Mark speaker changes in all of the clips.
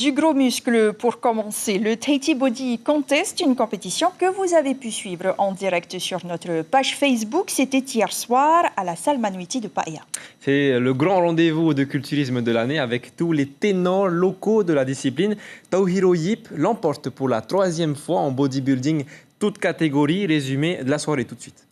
Speaker 1: Du gros muscle pour commencer. Le Tahiti Body Contest, une compétition que vous avez pu suivre en direct sur notre page Facebook. C'était hier soir à la salle Manuiti de Paia.
Speaker 2: C'est le grand rendez-vous de culturisme de l'année avec tous les ténors locaux de la discipline. Tauhiro Yip l'emporte pour la 3e fois en bodybuilding, toute catégorie. Résumé de la soirée tout de suite.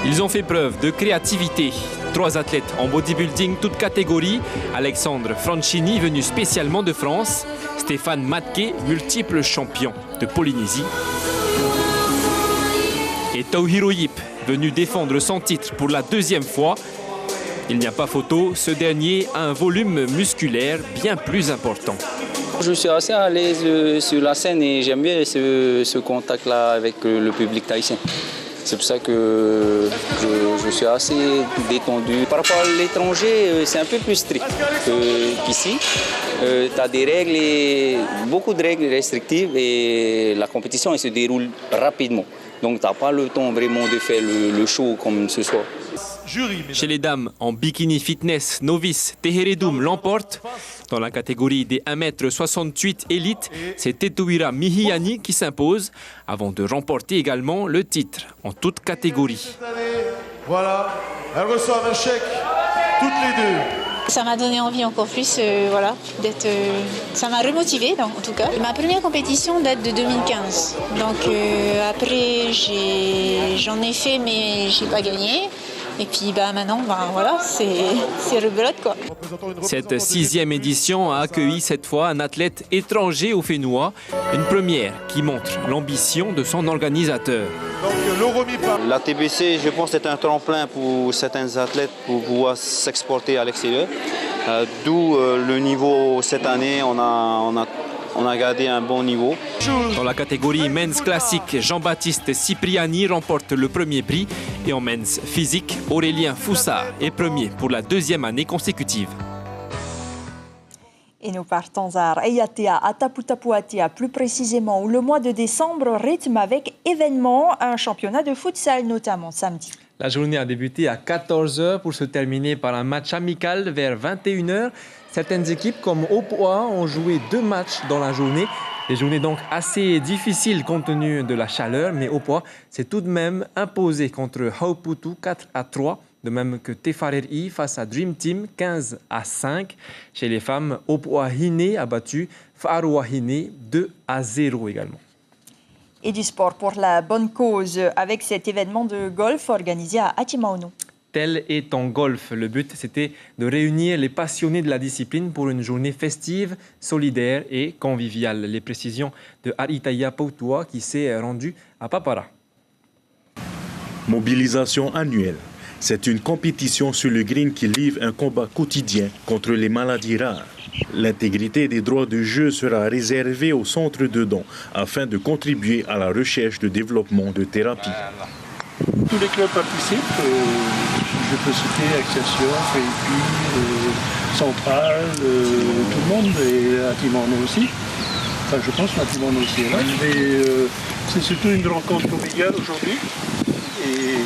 Speaker 3: Ils ont fait preuve de créativité. 3 athlètes en bodybuilding, toutes catégories. Alexandre Franchini, venu spécialement de France. Stéphane Matke, multiple champion de Polynésie. Et Tauhiro Yip, venu défendre son titre pour la 2e fois. Il n'y a pas photo, ce dernier a un volume musculaire bien plus important.
Speaker 4: Je suis assez à l'aise sur la scène et j'aime bien ce contact-là avec le public tahitien. C'est pour ça que je suis assez détendu. Par rapport à l'étranger, c'est un peu plus strict qu'ici. Tu as des règles, beaucoup de règles restrictives et la compétition elle se déroule rapidement. Donc tu n'as pas le temps vraiment de faire le show comme ce soir.
Speaker 3: Chez les dames, en bikini fitness, novice, Teheredum l'emporte. Dans la catégorie des 1m68 élite, c'est Tetouira Mihiani qui s'impose avant de remporter également le titre en toute catégorie.
Speaker 5: Voilà, elles reçoivent un chèque, toutes les deux.
Speaker 6: Ça m'a donné envie encore plus, d'être. Ça m'a remotivée, en tout cas. Ma première compétition date de 2015. Donc après, j'en ai fait, mais j'ai pas gagné. Et puis maintenant, voilà, c'est rebelote quoi.
Speaker 3: Cette 6e édition a accueilli cette fois un athlète étranger au Fénois, une première qui montre l'ambition de son organisateur.
Speaker 7: La TBC, je pense, est un tremplin pour certains athlètes pour pouvoir s'exporter à l'extérieur. D'où le niveau cette année, on a gardé un bon niveau.
Speaker 3: Dans la catégorie Men's Classique, Jean-Baptiste Cipriani remporte le premier prix. Et en Men's Physique, Aurélien Foussard est premier pour la 2e année consécutive.
Speaker 1: Et nous partons à Ayatea, à Taputapuatea, plus précisément, où le mois de décembre rythme avec événements, un championnat de futsal notamment samedi.
Speaker 2: La journée a débuté à 14h pour se terminer par un match amical vers 21h. Certaines équipes comme Opoa ont joué 2 matchs dans la journée. Des journées donc assez difficiles compte tenu de la chaleur, mais Opoa s'est tout de même imposé contre Hauputu 4-3, de même que Tefareri face à Dream Team 15-5. Chez les femmes, Opoa Hine a battu Fa'aroa Hine 2-0 également.
Speaker 1: Et du sport pour la bonne cause avec cet événement de golf organisé à Atimaono.
Speaker 2: Tel est en golf. Le but, c'était de réunir les passionnés de la discipline pour une journée festive, solidaire et conviviale. Les précisions de Aritaya Pautua qui s'est rendu à Papara.
Speaker 8: Mobilisation annuelle. C'est une compétition sur le green qui livre un combat quotidien contre les maladies rares. L'intégrité des droits de jeu sera réservée au centre de dons afin de contribuer à la recherche de développement de thérapies.
Speaker 9: Tous les clubs participent. Je peux citer Accession, Fépi, Central, tout le monde, et Atimaono aussi. Enfin, je pense qu'Atimaono aussi est là. Mais c'est surtout une rencontre conviviale aujourd'hui. Et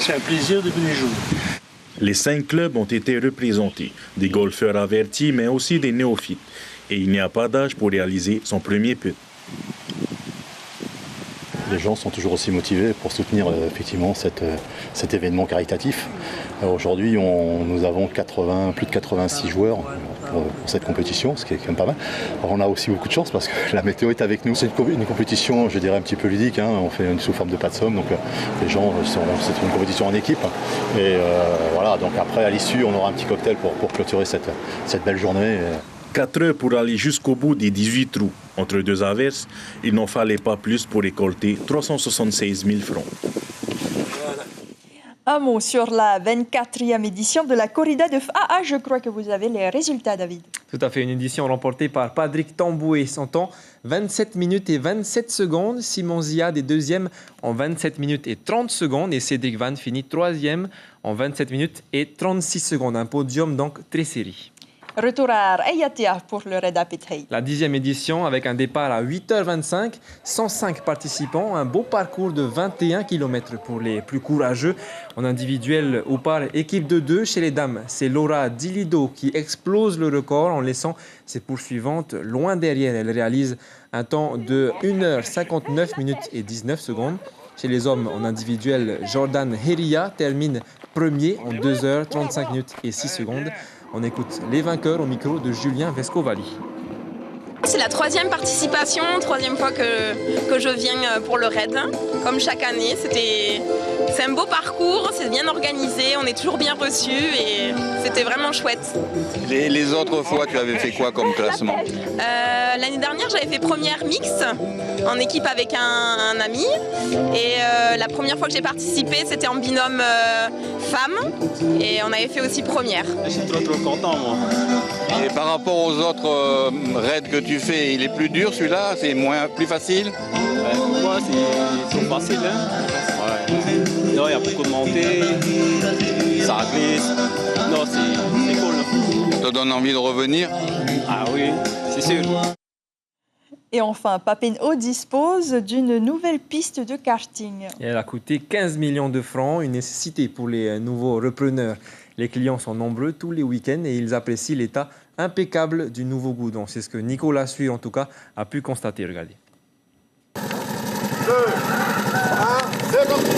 Speaker 9: c'est un plaisir de venir jouer.
Speaker 8: Les 5 clubs ont été représentés, des golfeurs avertis, mais aussi des néophytes. Et il n'y a pas d'âge pour réaliser son premier putt.
Speaker 10: Les gens sont toujours aussi motivés pour soutenir effectivement cet événement caritatif. Aujourd'hui, nous avons plus de 86 joueurs pour cette compétition, ce qui est quand même pas mal. Alors, on a aussi beaucoup de chance parce que la météo est avec nous. C'est une compétition, je dirais, un petit peu ludique. On fait sous forme de pas de somme, donc les gens, c'est une compétition en équipe. Et voilà, donc après, à l'issue, on aura un petit cocktail pour clôturer cette belle journée.
Speaker 8: 4 heures pour aller jusqu'au bout des 18 trous. Entre 2 averses, il n'en fallait pas plus pour récolter 376 000 francs.
Speaker 1: Un mot sur la 24e édition de la corrida de FAA. Je crois que vous avez les résultats, David.
Speaker 2: Tout à fait, une édition remportée par Patrick Tamboué. Son temps, 27 minutes et 27 secondes. Simon Ziad est 2e en 27 minutes et 30 secondes. Et Cédric Van finit 3e en 27 minutes et 36 secondes. Un podium donc très serré.
Speaker 1: Retour à Ayatea pour le Raid Apetei.
Speaker 2: La 10e édition avec un départ à 8h25, 105 participants, un beau parcours de 21 km pour les plus courageux. En individuel ou par équipe de 2 chez les dames, c'est Laura Dilido qui explose le record en laissant ses poursuivantes loin derrière. Elle réalise un temps de 1h59 minutes et 19 secondes. Chez les hommes en individuel, Jordan Heria termine premier en 2h35 minutes et 6 secondes. On écoute les vainqueurs au micro de Julien Vescovali.
Speaker 11: C'est la 3e participation, 3e fois que je viens pour le raid. Comme chaque année, c'est un beau parcours, c'est bien organisé, on est toujours bien reçus et c'était vraiment chouette.
Speaker 12: Les autres fois, tu avais fait quoi comme classement?
Speaker 11: L'année dernière, j'avais fait première mixte en équipe avec un ami. Et la première fois que j'ai participé, c'était en binôme femme. Et on avait fait aussi première.
Speaker 12: Je suis trop content, moi. Et par rapport aux autres raids que tu fais, il est plus dur celui-là? C'est plus facile?
Speaker 4: Pour moi, c'est trop facile. Hein? Ouais. Non, il y a beaucoup de montées, ça glisse. Non, c'est cool.
Speaker 12: Ça te donne envie de revenir?
Speaker 4: Ah oui, c'est sûr.
Speaker 1: Et enfin, Papenhaut dispose d'une nouvelle piste de karting.
Speaker 2: Et elle a coûté 15 millions de francs, une nécessité pour les nouveaux repreneurs. Les clients sont nombreux tous les week-ends et ils apprécient l'état impeccable du nouveau goudron. C'est ce que Nicolas Suir, en tout cas, a pu constater. Regardez.
Speaker 5: 2, 1, c'est parti.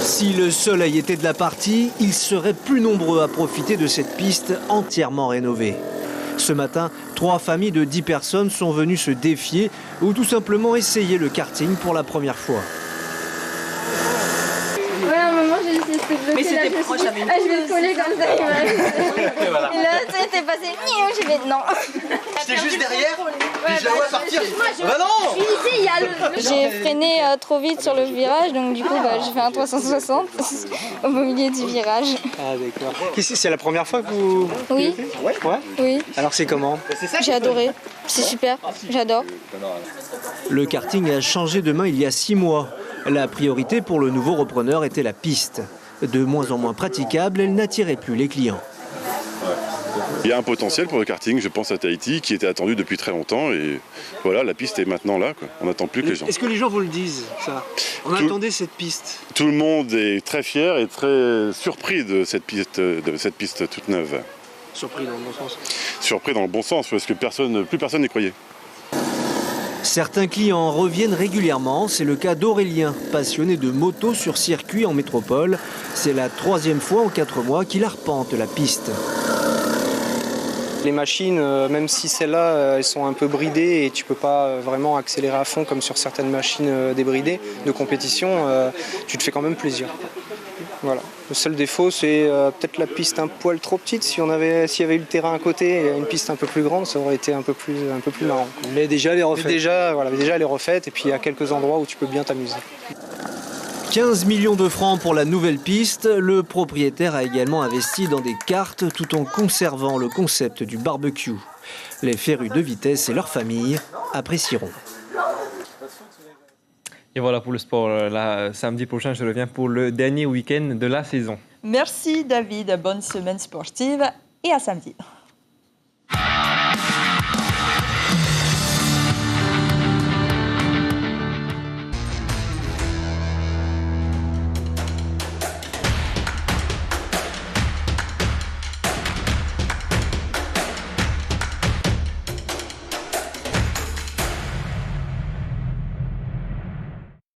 Speaker 13: Si le soleil était de la partie, ils seraient plus nombreux à profiter de cette piste entièrement rénovée. Ce matin, 3 familles de 10 personnes sont venues se défier ou tout simplement essayer le karting pour la première fois.
Speaker 14: Ouais, à un moment, j'ai essayé de se bloquer.
Speaker 11: Mais c'était
Speaker 14: là,
Speaker 11: proche,
Speaker 14: je me
Speaker 11: j'avais
Speaker 14: suis
Speaker 11: une
Speaker 14: dit, je vais le coller comme ça.
Speaker 11: Et voilà.
Speaker 14: Et là, tu sais, t'es passé. J'ai fait non.
Speaker 15: J'étais juste derrière.
Speaker 14: Ouais,
Speaker 15: je la vois partir.
Speaker 14: Bah non. Ici, il y a le. J'ai freiné trop vite sur le virage, donc du coup, j'ai fait un 360 au milieu du virage.
Speaker 13: Ah d'accord. C'est la première fois que vous...
Speaker 14: Oui.
Speaker 13: Ouais.
Speaker 14: Oui.
Speaker 13: Alors c'est comment?
Speaker 14: J'ai adoré. C'est super. J'adore.
Speaker 13: Le karting a changé de main il y a 6 mois. La priorité pour le nouveau repreneur était la piste. De moins en moins praticable, elle n'attirait plus les clients.
Speaker 16: Il y a un potentiel pour le karting, je pense à Tahiti, qui était attendu depuis très longtemps. Et voilà, la piste est maintenant là, quoi. On n'attend plus que les gens.
Speaker 13: Est-ce que les gens vous le disent, ça? On attendait cette piste.
Speaker 16: Tout le monde est très fier et très surpris de cette piste toute neuve.
Speaker 13: Surpris dans le bon sens.
Speaker 16: Surpris dans le bon sens, parce que plus personne n'y croyait.
Speaker 13: Certains clients reviennent régulièrement. C'est le cas d'Aurélien, passionné de moto sur circuit en métropole. C'est la 3e fois en 4 mois qu'il arpente la piste.
Speaker 17: Les machines, même si celles-là, elles sont un peu bridées et tu ne peux pas vraiment accélérer à fond comme sur certaines machines débridées de compétition, tu te fais quand même plaisir. Voilà. Le seul défaut, c'est peut-être la piste un poil trop petite. S'il y avait eu le terrain à côté et une piste un peu plus grande, ça aurait été un peu plus marrant.
Speaker 13: Mais déjà, elle est refaite.
Speaker 17: Déjà, elle est refaite et puis il y a quelques endroits où tu peux bien t'amuser.
Speaker 13: 15 millions de francs pour la nouvelle piste. Le propriétaire a également investi dans des karts tout en conservant le concept du barbecue. Les férus de vitesse et leurs familles apprécieront.
Speaker 2: Et voilà pour le sport. Là, samedi prochain, je reviens pour le dernier week-end de la saison.
Speaker 1: Merci David, bonne semaine sportive et à samedi.